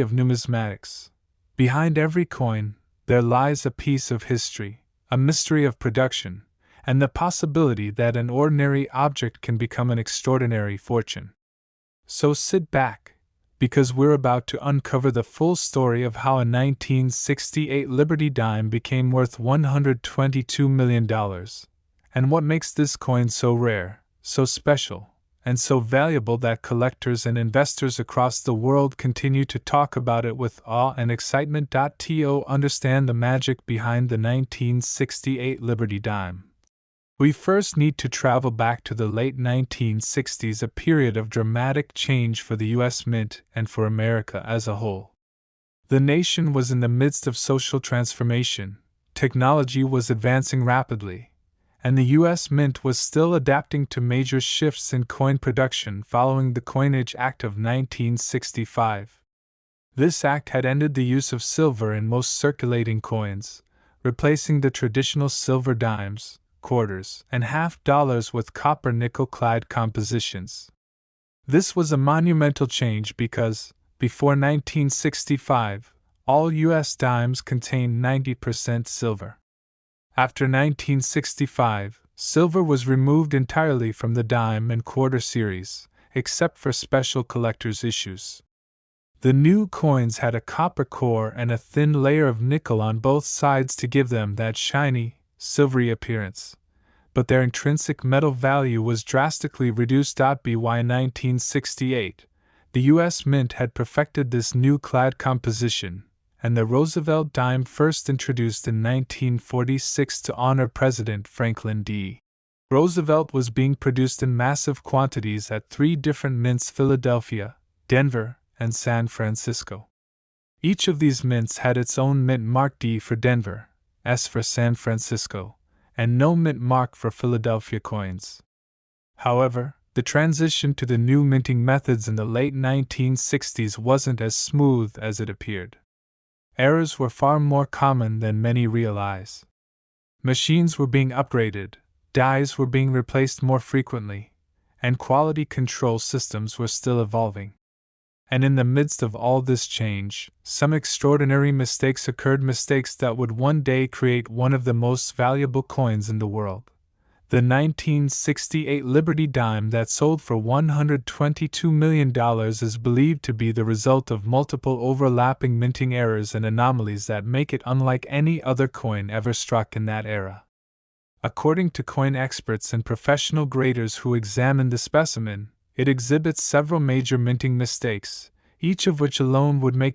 of numismatics. Behind every coin, there lies a piece of history, a mystery of production, and the possibility that an ordinary object can become an extraordinary fortune. So sit back, because we're about to uncover the full story of how a 1968 Liberty dime became worth $122 million, and what makes this coin so rare, so special, and so valuable that collectors and investors across the world continue to talk about it with awe and excitement. To understand the magic behind the 1968 Liberty dime, we first need to travel back to the late 1960s, a period of dramatic change for the U.S. Mint and for America as a whole. The nation was in the midst of social transformation, technology was advancing rapidly, and the U.S. Mint was still adapting to major shifts in coin production following the Coinage Act of 1965. This act had ended the use of silver in most circulating coins, replacing the traditional silver dimes, quarters, and half dollars with copper nickel-clad compositions. This was a monumental change because, before 1965, all U.S. dimes contained 90% silver. After 1965, silver was removed entirely from the dime and quarter series, except for special collector's issues. The new coins had a copper core and a thin layer of nickel on both sides to give them that shiny, silvery appearance, but their intrinsic metal value was drastically reduced. By 1968, the U.S. Mint had perfected this new clad composition, and the Roosevelt dime, first introduced in 1946 to honor President Franklin D. Roosevelt, was being produced in massive quantities at 3 different mints: Philadelphia, Denver, and San Francisco. Each of these mints had its own mint mark: D for Denver, S for San Francisco, and no mint mark for Philadelphia coins. However, the transition to the new minting methods in the late 1960s wasn't as smooth as it appeared. Errors were far more common than many realize. Machines were being upgraded, dies were being replaced more frequently, and quality control systems were still evolving. And in the midst of all this change, some extraordinary mistakes occurred, mistakes that would one day create one of the most valuable coins in the world. The 1968 Liberty dime that sold for $122 million is believed to be the result of multiple overlapping minting errors and anomalies that make it unlike any other coin ever struck in that era. According to coin experts and professional graders who examined the specimen, it exhibits several major minting mistakes, each of which alone would make